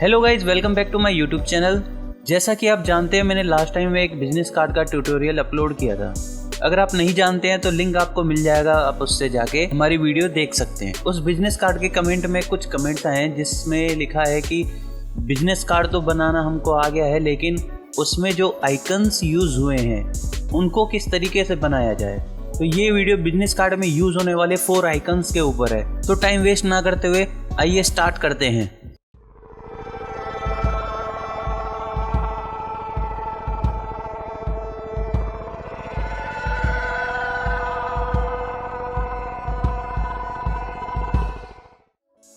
Hello guys, welcome back to my YouTube channel. जैसा कि आप जानते हैं, मैंने लास्ट टाइम में एक बिजनेस कार्ड का ट्यूटोरियल अपलोड किया था। अगर आप नहीं जानते हैं तो लिंक आपको मिल जाएगा, आप उससे जाके हमारी वीडियो देख सकते हैं। उस बिजनेस कार्ड के कमेंट में कुछ कमेंट्स आए हैं जिसमें लिखा है कि बिजनेस कार्ड तो बनाना हमको आ गया है, लेकिन उसमें जो आइकन्स यूज़ हुए हैं उनको किस तरीके से बनाया जाए। तो ये वीडियो बिजनेस कार्ड में यूज़ होने वाले 4 आइकन्स के ऊपर है। तो टाइम वेस्ट ना करते हुए आइए स्टार्ट करते हैं।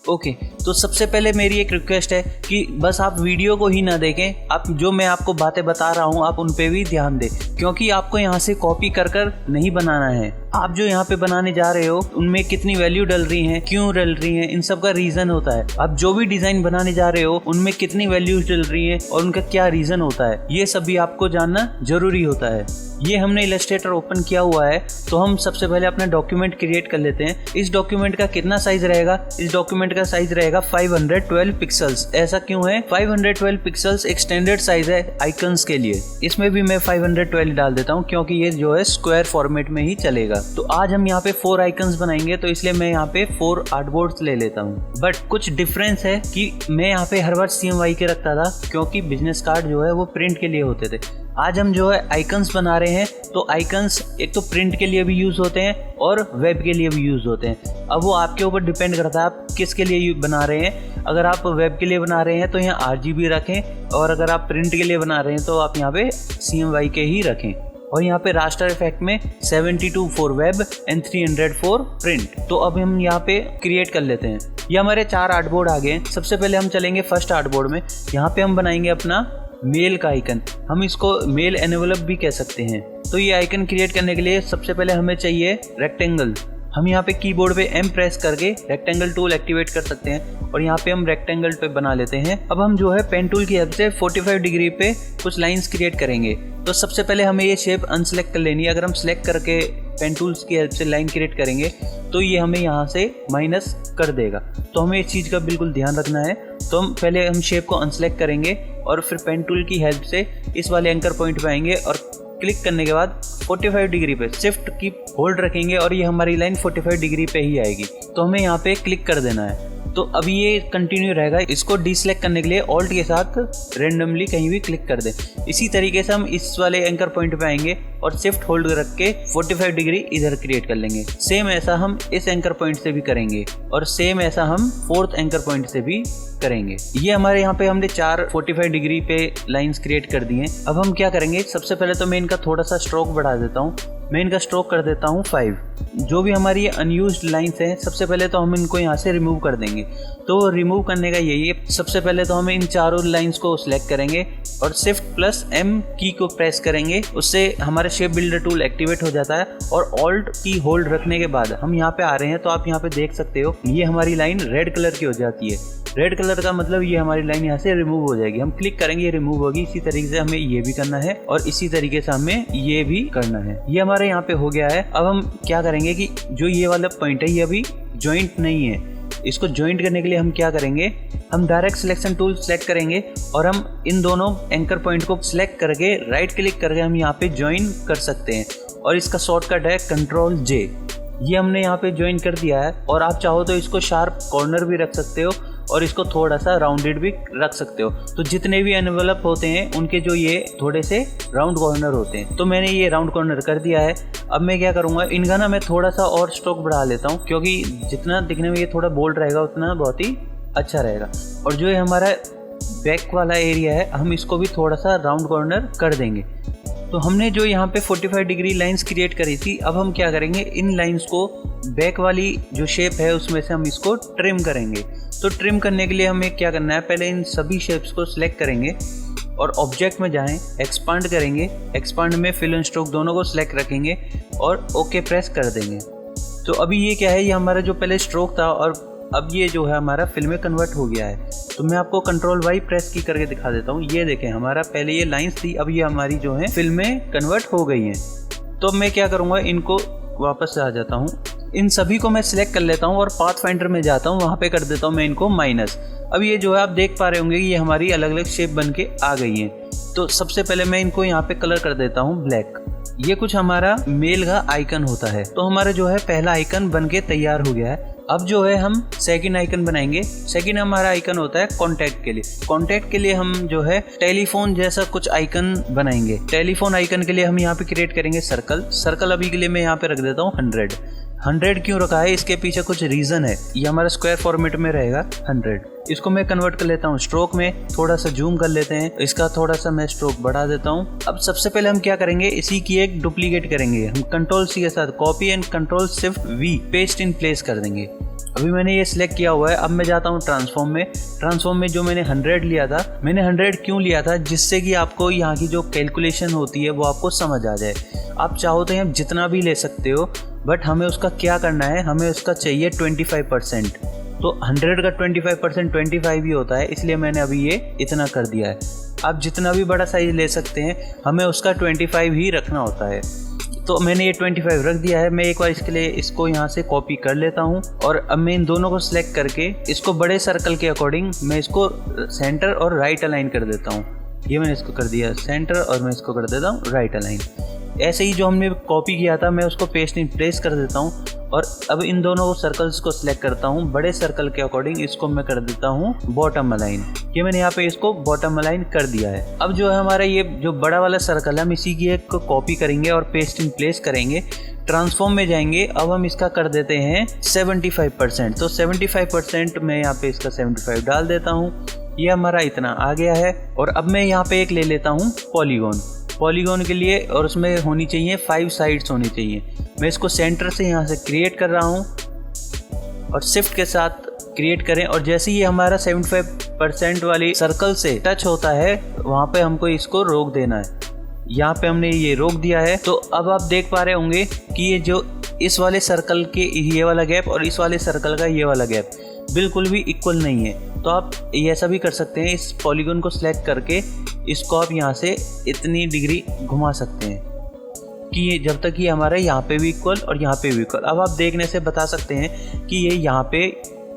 ओके, तो सबसे पहले मेरी एक रिक्वेस्ट है कि बस आप वीडियो को ही ना देखें, आप जो मैं आपको बातें बता रहा हूँ आप उन पे भी ध्यान दें, क्योंकि आपको यहाँ से कॉपी कर नहीं बनाना है। आप जो यहाँ पे बनाने जा रहे हो उनमें कितनी वैल्यू डल रही है, क्यों डल रही है, इन सब का रीज़न होता है। आप जो भी डिज़ाइन बनाने जा रहे हो उनमें कितनी वैल्यूज डल रही है और उनका क्या रीज़न होता है, ये सब भी आपको जानना जरूरी होता है। ये हमने इलस्ट्रेटर ओपन किया हुआ है, तो हम सबसे पहले अपना डॉक्यूमेंट क्रिएट कर लेते हैं। इस डॉक्यूमेंट का कितना साइज रहेगा? इस डॉक्यूमेंट का साइज रहेगा 512 पिक्सल्स। ऐसा क्यों है? 512 पिक्सल्स एक स्टैंडर्ड साइज है आइकन्स के लिए। इसमें भी मैं 512 डाल देता हूँ क्योंकि ये जो है स्क्वायर फॉर्मेट में ही चलेगा। तो आज हम यहाँ पे 4 आइकन्स बनाएंगे, तो इसलिए मैं यहाँ पे 4 आर्टबोर्ड्स ले लेता हूँ। बट कुछ डिफरेंस है कि मैं यहाँ पे हर बार CMY के रखता था क्योंकि बिजनेस कार्ड जो है वो प्रिंट के लिए होते थे। आज हम जो है आइकन्स बना रहे हैं, तो आइकन्स एक तो प्रिंट के लिए भी यूज़ होते हैं और वेब के लिए भी यूज़ होते हैं। अब वो आपके ऊपर डिपेंड करता है आप किसके लिए बना रहे हैं। अगर आप वेब के लिए बना रहे हैं तो यहाँ RGB रखें, और अगर आप प्रिंट के लिए बना रहे हैं तो आप यहाँ पे CMY के ही रखें। और यहाँ पे रास्टर इफेक्ट में 72 for web and 300 for print. तो अब हम यहाँ पे क्रिएट कर लेते हैं। ये हमारे 4 आर्टबोर्ड आ गए। सबसे पहले हम चलेंगे फर्स्ट आर्टबोर्ड में। यहाँ पे हम बनाएंगे अपना मेल का आइकन, हम इसको मेल एनवेलप भी कह सकते हैं। तो ये आइकन क्रिएट करने के लिए सबसे पहले हमें चाहिए रेक्टेंगल। हम यहाँ पे कीबोर्ड पे M प्रेस करके रेक्टेंगल टूल एक्टिवेट कर सकते हैं और यहाँ पे हम रेक्टेंगल पे बना लेते हैं। अब हम जो है पेन टूल की हेल्प से 45 डिग्री पे कुछ लाइंस क्रिएट करेंगे। तो सबसे पहले हमें ये शेप अनसेलेक्ट कर लेनी है। अगर हम सेलेक्ट करके पेन टूल्स की हेल्प से लाइन क्रिएट करेंगे तो ये हमें यहाँ से माइनस कर देगा। तो हमें इस चीज़ का बिल्कुल ध्यान रखना है। तो हम पहले शेप को अनसेलेक्ट करेंगे और फिर पेन टूल की हेल्प से इस वाले एंकर पॉइंट पे आएंगे और क्लिक करने के बाद 45 डिग्री पे शिफ्ट की होल्ड रखेंगे और ये हमारी लाइन 45 डिग्री पे ही आएगी। तो हमें यहाँ पे क्लिक कर देना है। तो अभी ये कंटिन्यू रहेगा। इसको डिसेलेक्ट करने के लिए ऑल्ट के साथ रेंडमली कहीं भी क्लिक कर दें। इसी तरीके से हम इस वाले एंकर पॉइंट पे आएंगे और शिफ्ट होल्ड रख के 45 डिग्री इधर क्रिएट कर लेंगे। सेम ऐसा हम इस एंकर पॉइंट से भी करेंगे और सेम ऐसा हम 4th एंकर पॉइंट से भी करेंगे। ये हमारे यहाँ पे हमने 4 45 डिग्री पे लाइंस क्रिएट कर दी हैं। अब हम क्या करेंगे, सबसे पहले तो मैं इनका थोड़ा सा स्ट्रोक बढ़ा देता हूँ। मैं इनका स्ट्रोक कर देता हूँ 5। जो भी हमारी अनयूज्ड लाइंस हैं सबसे पहले तो हम इनको यहाँ से रिमूव कर देंगे। तो रिमूव करने का यही है, सबसे पहले तो हम इन चारों लाइंस को सिलेक्ट करेंगे और Shift+M की को प्रेस करेंगे। उससे हमारा शेप बिल्डर टूल एक्टिवेट हो जाता है और ऑल्ट की होल्ड रखने के बाद हम यहाँ पे आ रहे हैं। तो आप यहाँ पे देख सकते हो ये हमारी लाइन रेड कलर की हो जाती है। रेड कलर का मतलब ये हमारी लाइन यहाँ से रिमूव हो जाएगी। हम क्लिक करेंगे, ये रिमूव होगी। इसी तरीके से हमें ये भी करना है और इसी तरीके से हमें ये भी करना है। ये हमारे यहाँ पे हो गया है। अब हम क्या करेंगे कि जो ये वाला पॉइंट है ये अभी ज्वाइंट नहीं है। इसको ज्वाइंट करने के लिए हम क्या करेंगे, हम डायरेक्ट सिलेक्शन टूल सेलेक्ट करेंगे और हम इन दोनों एंकर पॉइंट को सिलेक्ट करके राइट क्लिक करके हम यहाँ पे ज्वाइन कर सकते हैं और इसका शॉर्टकट है Ctrl+J। ये हमने यहाँ पे ज्वाइन कर दिया है और आप चाहो तो इसको शार्प कॉर्नर भी रख सकते हो और इसको थोड़ा सा राउंडेड भी रख सकते हो। तो जितने भी एनवेलप होते हैं उनके जो ये थोड़े से राउंड कॉर्नर होते हैं, तो मैंने ये राउंड कॉर्नर कर दिया है। अब मैं क्या करूँगा, इनका ना मैं थोड़ा सा और स्ट्रोक बढ़ा लेता हूँ क्योंकि जितना दिखने में ये थोड़ा बोल्ड रहेगा उतना बहुत ही अच्छा रहेगा। और जो ये हमारा बैक वाला एरिया है हम इसको भी थोड़ा सा राउंड कॉर्नर कर देंगे। तो हमने जो यहाँ पे 45 डिग्री लाइंस क्रिएट करी थी, अब हम क्या करेंगे, इन लाइंस को बैक वाली जो शेप है उसमें से हम इसको ट्रिम करेंगे। तो ट्रिम करने के लिए हमें क्या करना है, पहले इन सभी शेप्स को सिलेक्ट करेंगे और ऑब्जेक्ट में जाएं, एक्सपांड करेंगे। एक्सपांड में फिल एंड स्ट्रोक दोनों को सिलेक्ट रखेंगे और ओके प्रेस कर देंगे। तो अभी ये क्या है, ये हमारा जो पहले स्ट्रोक था और अब ये जो है हमारा फिल में कन्वर्ट हो गया है। तो मैं आपको Ctrl+Y प्रेस की करके दिखा देता हूँ। ये देखें, हमारा पहले ये लाइंस थी, अब ये हमारी जो है फिल में कन्वर्ट हो गई हैं। तो मैं क्या करूँगा, इनको वापस आ जाता हूँ, इन सभी को मैं सिलेक्ट कर लेता हूँ और पाथ फाइंडर में जाता हूँ, वहाँ पे कर देता हूँ मैं इनको माइनस। अब ये जो है आप देख पा रहे होंगे कि ये हमारी अलग अलग शेप बन के आ गई हैं। तो सबसे पहले मैं इनको यहाँ पे कलर कर देता हूँ ब्लैक। ये कुछ हमारा मेल का आइकन होता है। तो हमारा जो है पहला आइकन बन के तैयार हो गया है। अब जो है हम सेकंड आइकन बनाएंगे। सेकंड हमारा आइकन होता है कॉन्टैक्ट के लिए। कॉन्टैक्ट के लिए हम जो है टेलीफोन जैसा कुछ आइकन बनाएंगे। टेलीफोन आइकन के लिए हम यहाँ पे क्रिएट करेंगे सर्कल। सर्कल अभी के लिए मैं यहाँ पे रख देता हूँ 100 क्यों रखा है, इसके पीछे कुछ रीजन है। ये हमारा स्क्वायर फॉर्मेट में रहेगा 100। इसको मैं कन्वर्ट कर लेता हूँ स्ट्रोक में, थोड़ा सा जूम कर लेते हैं, इसका थोड़ा सा मैं स्ट्रोक बढ़ा देता हूँ। अब सबसे पहले हम क्या करेंगे, इसी की एक डुप्लीकेट करेंगे। हम कंट्रोल सी के साथ copy and control shift V paste in place कर देंगे। अभी मैंने ये सिलेक्ट किया हुआ है। अब मैं जाता हूँ ट्रांसफॉर्म में। ट्रांसफॉर्म में जो मैंने 100 लिया था, मैंने 100 क्यों लिया था, जिससे कि आपको यहाँ की जो कैलकुलेशन होती है वो आपको समझ आ जाए। आप चाहो तो यहाँ जितना भी ले सकते हो, बट हमें उसका क्या करना है, हमें उसका चाहिए 25%। तो 100 का 25% 25 ही होता है, इसलिए मैंने अभी ये इतना कर दिया है। आप जितना भी बड़ा साइज ले सकते हैं, हमें उसका 25 ही रखना होता है। तो मैंने ये 25 रख दिया है। मैं एक बार इसके लिए इसको यहाँ से कॉपी कर लेता हूँ और अब मैं इन दोनों को सिलेक्ट करके इसको बड़े सर्कल के अकॉर्डिंग मैं इसको सेंटर और राइट अलाइन कर देता हूँ। ये मैंने इसको कर दिया सेंटर और मैं इसको कर देता हूँ राइट अलाइन। ऐसे ही जो हमने कॉपी किया था मैं उसको पेस्ट इन प्लेस कर देता हूँ और अब इन दोनों सर्कल्स को सिलेक्ट करता हूँ। बड़े सर्कल के अकॉर्डिंग इसको मैं कर देता हूँ बॉटम अलाइन। ये मैंने यहाँ पे इसको बॉटम अलाइन कर दिया है। अब जो है हमारा ये जो बड़ा वाला सर्कल है, हम इसी की एक कॉपी करेंगे और पेस्ट इन प्लेस करेंगे। ट्रांसफॉर्म में जाएंगे। अब हम इसका कर देते हैं 75%। तो 75% मैं यहाँ पे इसका 75 डाल देता हूँ। ये हमारा इतना आ गया है। और अब मैं यहाँ पे एक ले लेता हूँ पॉलीगॉन के लिए, और उसमें होनी चाहिए 5 साइड्स होनी चाहिए। मैं इसको सेंटर से यहाँ से क्रिएट कर रहा हूँ और शिफ्ट के साथ क्रिएट करें। और जैसे ही हमारा 75% वाली सर्कल से टच होता है, वहाँ पे हमको इसको रोक देना है। यहाँ पे हमने ये रोक दिया है। तो अब आप देख पा रहे होंगे कि ये जो इस वाले सर्कल के ये वाला गैप और इस वाले सर्कल का ये वाला गैप बिल्कुल भी इक्वल नहीं है। तो आप ऐसा भी कर सकते हैं, इस पॉलीगॉन को सिलेक्ट करके इसको आप यहाँ से इतनी डिग्री घुमा सकते हैं कि ये जब तक कि हमारे यहाँ पे भी इक्वल और यहाँ पे भी इक्वल। अब आप देखने से बता सकते हैं कि ये यहाँ पे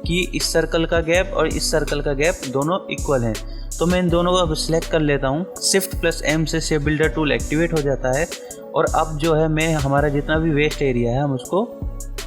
कि इस सर्कल का गैप और इस सर्कल का गैप दोनों इक्वल हैं। तो मैं इन दोनों को अब सिलेक्ट कर लेता हूँ। Shift+M से शेप बिल्डर टूल एक्टिवेट हो जाता है और अब जो है मैं हमारा जितना भी वेस्ट एरिया है हम उसको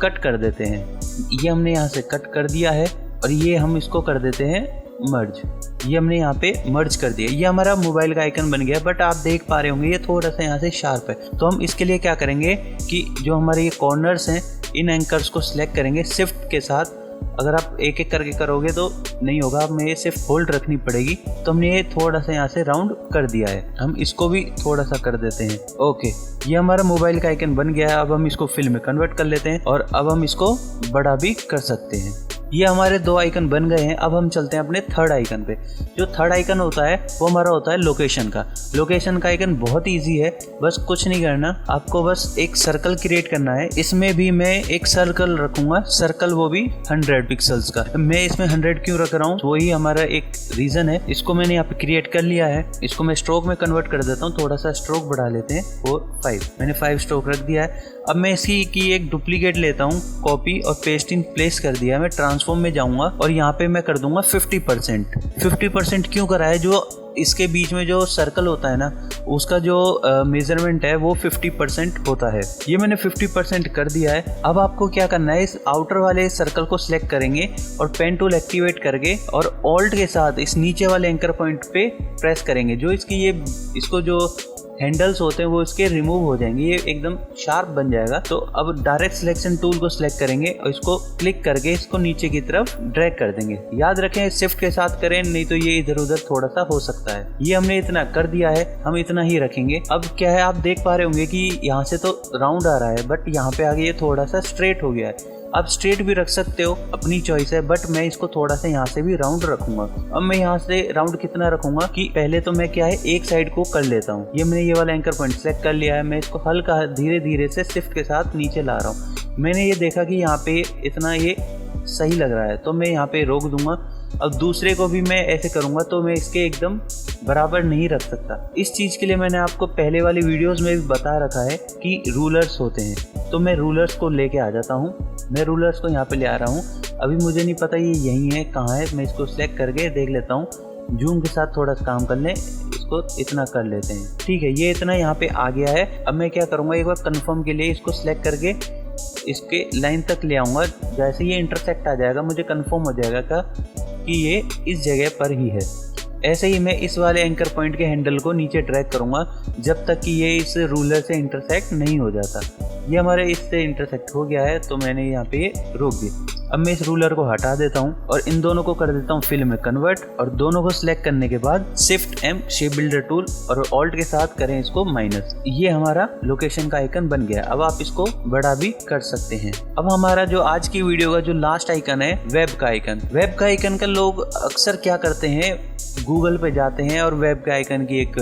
कट कर देते हैं। ये हमने यहाँ से कट कर दिया है और ये हम इसको कर देते हैं मर्ज। ये हमने यहाँ पे मर्ज कर दिया। ये हमारा मोबाइल का आइकन बन गया। बट आप देख पा रहे होंगे ये थोड़ा सा यहाँ से शार्प है। तो हम इसके लिए क्या करेंगे कि जो हमारे ये कॉर्नर्स हैं, इन एंकर्स को सिलेक्ट करेंगे शिफ्ट के साथ। अगर आप एक एक करके करोगे तो नहीं होगा, अब मैं ये सिर्फ होल्ड रखनी पड़ेगी। तो हमने ये थोड़ा सा यहाँ से राउंड कर दिया है। हम इसको भी थोड़ा सा कर देते हैं। ओके, ये हमारा मोबाइल का आइकन बन गया है। अब हम इसको फिल में कन्वर्ट कर लेते हैं और अब हम इसको बड़ा भी कर सकते हैं। ये हमारे 2 आइकन बन गए हैं। अब हम चलते हैं अपने थर्ड आइकन पे। जो थर्ड आइकन होता है वो हमारा होता है लोकेशन का। लोकेशन का आइकन बहुत ईजी है, बस कुछ नहीं करना, आपको बस एक सर्कल क्रिएट करना है। इसमें भी मैं एक सर्कल रखूंगा, सर्कल वो भी 100 पिक्सल्स का। मैं इसमें 100 क्यों रख रहा हूँ, वही हमारा एक रीजन है। इसको मैंने यहाँ पे क्रिएट कर लिया है। इसको मैं स्ट्रोक में कन्वर्ट कर देता हूँ, थोड़ा सा स्ट्रोक बढ़ा लेते हैं, 5 मैंने 5 स्ट्रोक रख दिया है। अब मैं इसी की एक डुप्लीकेट लेता हूँ, कॉपी और पेस्ट इन प्लेस कर दिया। मैं ट्रांसफॉर्म में जाऊंगा और यहाँ पे मैं कर दूंगा 50%। 50% क्यों करा है, जो इसके बीच में जो सर्कल होता है ना, उसका जो मेजरमेंट है वो 50% होता है। ये मैंने 50% कर दिया है। अब आपको क्या करना है, इस आउटर वाले सर्कल को सिलेक्ट करेंगे और पेन टूल एक्टिवेट करके और ऑल्ट के साथ इस नीचे वाले एंकर पॉइंट पे प्रेस करेंगे। जो इसकी ये इसको जो हैंडल्स होते हैं वो इसके रिमूव हो जाएंगे, ये एकदम शार्प बन जाएगा। तो अब डायरेक्ट सिलेक्शन टूल को सिलेक्ट करेंगे और इसको क्लिक करके इसको नीचे की तरफ ड्रैग कर देंगे। याद रखें शिफ्ट के साथ करें, नहीं तो ये इधर उधर थोड़ा सा हो सकता है। ये हमने इतना कर दिया है, हम इतना ही रखेंगे। अब क्या है, आप देख पा रहे होंगे कि यहाँ से तो राउंड आ रहा है, बट यहाँ पे आगे ये थोड़ा सा स्ट्रेट हो गया है। आप स्ट्रेट भी रख सकते हो, अपनी चॉइस है, बट मैं इसको थोड़ा सा यहाँ से भी राउंड रखूंगा। अब मैं यहाँ से राउंड कितना रखूंगा कि पहले तो मैं क्या है एक साइड को कर लेता हूँ। ये मैंने ये वाला एंकर पॉइंट सेलेक्ट कर लिया है। मैं इसको हल्का धीरे धीरे से शिफ्ट के साथ नीचे ला रहा हूँ। मैंने ये देखा कि यहाँ पे इतना ये सही लग रहा है, तो मैं यहाँ पे रोक दूंगा। अब दूसरे को भी मैं ऐसे करूँगा तो मैं इसके एकदम बराबर नहीं रख सकता। इस चीज़ के लिए मैंने आपको पहले वाली वीडियोस में भी बता रखा है कि रूलर्स होते हैं। तो मैं रूलर्स को लेके आ जाता हूँ, मैं रूलर्स को यहाँ पे ले आ रहा हूँ। अभी मुझे नहीं पता ये यहीं है कहाँ है, मैं इसको सिलेक्ट करके देख लेता हूँ। जूम के साथ थोड़ा सा काम कर लें, इसको इतना कर लेते हैं। ठीक है, ये इतना यहाँ पे आ गया है। अब मैं क्या करूँगा, एक बार कंफर्म के लिए इसको सिलेक्ट करके इसके लाइन तक ले आऊँगा। जैसे ये इंटरसेक्ट आ जाएगा मुझे कंफर्म हो जाएगा कि ये इस जगह पर ही है। ऐसे ही मैं इस वाले एंकर पॉइंट के हैंडल को नीचे ड्रैग करूँगा जब तक कि ये इस रूलर से इंटरसेक्ट नहीं हो जाता। ये हमारे इससे इंटरसेक्ट हो गया है तो मैंने यहाँ पे ये रोक दिया। अब मैं इस रूलर को हटा देता हूँ और इन दोनों को कर देता हूँ फिल में कन्वर्ट, और दोनों को सिलेक्ट करने के बाद shift M shape builder tool और ऑल्ट के साथ करें इसको माइनस। ये हमारा लोकेशन का आइकन बन गया। अब आप इसको बड़ा भी कर सकते हैं। अब हमारा जो आज की वीडियो का जो लास्ट आइकन है वेब का आइकन। वेब का आइकन का लोग अक्सर क्या करते हैं, गूगल पे जाते हैं और वेब के आइकन की एक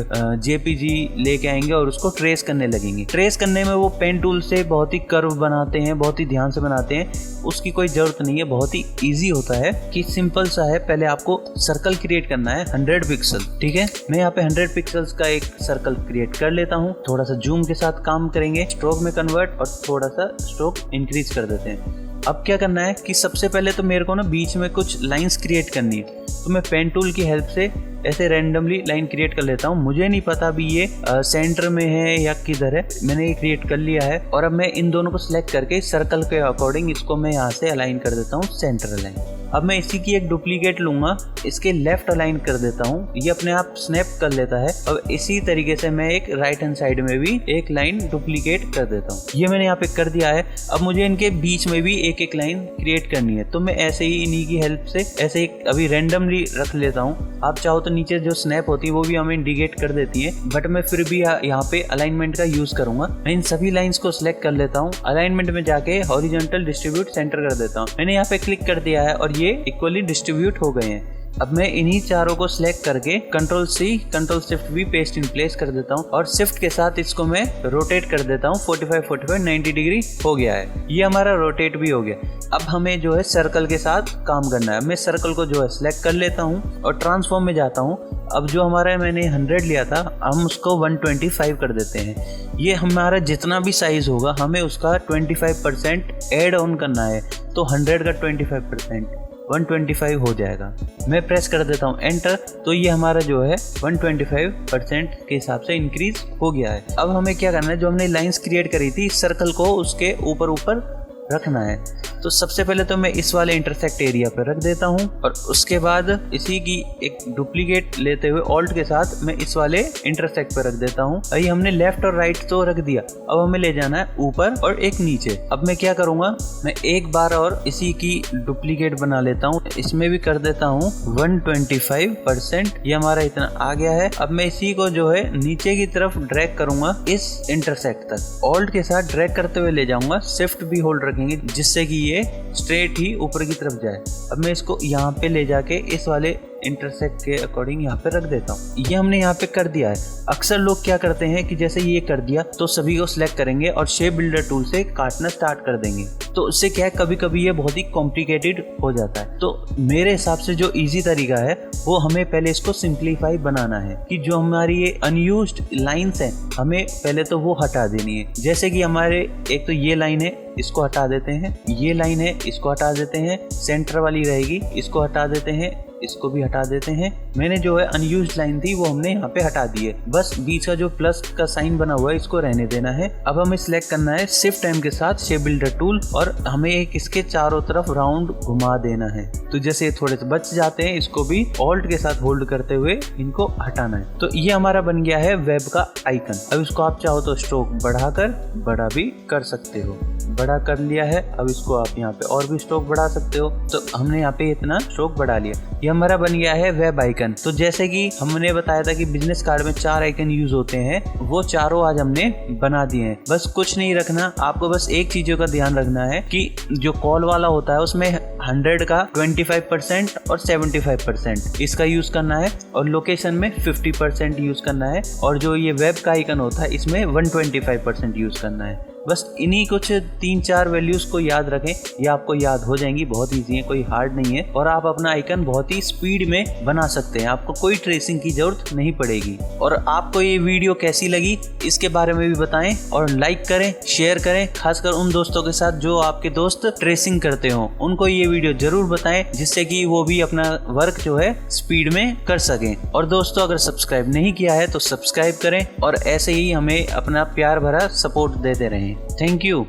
जेपीजी लेके आएंगे और उसको ट्रेस करने लगेंगे। ट्रेस करने में वो पेन टूल से बहुत ही कर्व बनाते हैं, बहुत ही ध्यान से बनाते हैं। उसकी कोई जरूरत नहीं है, बहुत ही इजी होता है कि सिंपल सा है। पहले आपको सर्कल क्रिएट करना है 100 पिक्सल। ठीक है, मैं यहाँ पे 100 पिक्सल्स का एक सर्कल क्रिएट कर लेता हूँ। थोड़ा सा जूम के साथ काम करेंगे, स्ट्रोक में कन्वर्ट और थोड़ा सा स्ट्रोक इंक्रीज कर देते हैं। अब क्या करना है कि सबसे पहले तो मेरे को ना बीच में कुछ लाइंस क्रिएट करनी है। तो मैं पेन टूल की हेल्प से ऐसे रैंडमली लाइन क्रिएट कर लेता हूँ। मुझे नहीं पता अभी ये सेंटर में है या किधर है, मैंने ये क्रिएट कर लिया है। और अब मैं इन दोनों को सिलेक्ट करके सर्कल के अकॉर्डिंग इसको मैं यहाँ से अलाइन कर देता हूँ सेंटर अलाइन। अब मैं इसी की एक डुप्लीकेट लूंगा, इसके लेफ्ट अलाइन कर देता हूँ, ये अपने आप स्नैप कर लेता है। अब इसी तरीके से मैं एक राइट हैंड साइड में भी एक लाइन डुप्लीकेट कर देता हूँ। ये मैंने यहाँ पे कर दिया है। अब मुझे इनके बीच में भी एक एक लाइन क्रिएट करनी है, तो मैं ऐसे ही इन्हीं की हेल्प से ऐसे एक अभी रैंडमली रख लेता हूँ। आप चाहो तो नीचे जो स्नैप होती है वो भी हमें इंडिकेट कर देती है, बट मैं फिर भी यहाँ पे अलाइनमेंट का यूज करूंगा। मैं इन सभी लाइंस को सिलेक्ट कर लेता हूँ, अलाइनमेंट में जाके हॉरिजॉन्टल डिस्ट्रीब्यूट सेंटर कर देता हूँ। मैंने यहाँ पे क्लिक कर दिया है और ये इक्वली डिस्ट्रीब्यूट हो गए हैं। अब मैं इन्हीं चारों को सिलेक्ट करके control C control shift V paste in place कर देता हूँ और शिफ्ट के साथ इसको मैं रोटेट कर देता हूँ 45 90 डिग्री हो गया है। ये हमारा रोटेट भी हो गया। अब हमें जो है सर्कल के साथ काम करना है। मैं सर्कल को जो है सिलेक्ट कर लेता हूँ और ट्रांसफॉर्म में जाता हूँ। अब जो हमारा मैंने 100 लिया था हम उसको 125 कर देते हैं। ये हमारा जितना भी साइज होगा हमें उसका 25% ऐड ऑन करना है, तो 100 का 25% 125 हो जाएगा। मैं प्रेस कर देता हूँ एंटर, तो ये हमारा जो है 125% के हिसाब से इंक्रीज हो गया है। अब हमें क्या करना है, जो हमने लाइंस क्रिएट करी थी सर्कल को उसके ऊपर ऊपर रखना है। तो सबसे पहले तो मैं इस वाले इंटरसेक्ट एरिया पर रख देता हूँ और उसके बाद इसी की एक डुप्लीकेट लेते हुए ऑल्ट के साथ मैं इस वाले इंटरसेक्ट पर रख देता हूँ। अभी हमने लेफ्ट और राइट तो रख दिया, अब हमें ले जाना है ऊपर और एक नीचे। अब मैं क्या करूँगा, मैं एक बार और इसी की डुप्लीकेट बना लेता हूँ, इसमें भी कर देता हूँ 125%। ये हमारा इतना आ गया है। अब मैं इसी को जो है नीचे की तरफ ड्रैग करूंगा इस इंटरसेक्ट तक, ऑल्ट के साथ ड्रैग करते हुए ले जाऊंगा, शिफ्ट भी होल्ड रखेंगे जिससे कि ये स्ट्रेट ही ऊपर की तरफ जाए। अब मैं इसको यहाँ पे ले जाके इस वाले इंटरसेक्ट के अकॉर्डिंग यहाँ पे रख देता हूँ। ये हमने यहाँ पे कर दिया है। अक्सर लोग क्या करते हैं कि जैसे ये कर दिया तो सभी को सिलेक्ट करेंगे और शेप बिल्डर टूल से काटना स्टार्ट कर देंगे, तो उससे क्या है कभी कभी ये बहुत ही कॉम्प्लिकेटेड हो जाता है। तो मेरे हिसाब से जो इजी तरीका है वो हमें पहले इसको सिंप्लीफाई बनाना है कि जो हमारी ये अनयूज्ड लाइंस हैं हमें पहले तो वो हटा देनी है। जैसे कि हमारे एक तो ये लाइन है, इसको हटा देते हैं, ये लाइन है इसको हटा देते हैं, सेंटर वाली रहेगी इसको हटा देते हैं, इसको भी हटा देते हैं। मैंने जो है अनयूज्ड लाइन थी वो हमने यहाँ पे हटा दी है, बस बीच का जो प्लस का साइन बना हुआ है इसको रहने देना है। अब हमें सिलेक्ट करना है शिफ्ट एम के साथ शेप बिल्डर टूल और हमें एक इसके चारों तरफ राउंड घुमा देना है। तो जैसे थोड़े से बच जाते हैं इसको भी ऑल्ट के साथ होल्ड करते हुए इनको हटाना है। तो ये हमारा बन गया है वेब का आइकन। अब इसको आप चाहो तो स्ट्रोक बढ़ाकर बड़ा भी कर सकते हो। बड़ा कर लिया है, अब इसको आप यहाँ पे और भी स्ट्रोक बढ़ा सकते हो। तो हमने यहाँ पे इतना स्ट्रोक बढ़ा लिया, ये हमारा बन गया है वेब आइकन। तो जैसे कि हमने बताया था कि बिजनेस कार्ड में 4 आइकन यूज होते हैं, वो चारों आज हमने बना दिए हैं। बस कुछ नहीं रखना आपको, बस एक चीजों का ध्यान रखना है कि जो कॉल वाला होता है उसमें 100 का 25% और 75% इसका यूज करना है और लोकेशन में 50% यूज करना है, और जो ये वेब का आइकन होता है इसमें 125% यूज करना है। बस इन्हीं कुछ 3-4 वैल्यूज को याद रखें, ये आपको याद हो जाएंगी। बहुत ईजी है, कोई हार्ड नहीं है और आप अपना आइकन बहुत ही स्पीड में बना सकते हैं। आपको कोई ट्रेसिंग की जरूरत नहीं पड़ेगी। और आपको ये वीडियो कैसी लगी इसके बारे में भी बताएं और लाइक करें, शेयर करें, खासकर उन दोस्तों के साथ जो आपके दोस्त ट्रेसिंग करते हो, उनको ये वीडियो जरूर बताएं जिससे कि वो भी अपना वर्क जो है स्पीड में कर सकें। और दोस्तों, अगर सब्सक्राइब नहीं किया है तो सब्सक्राइब करें और ऐसे ही हमें अपना प्यार भरा सपोर्ट देते रहें। Thank you.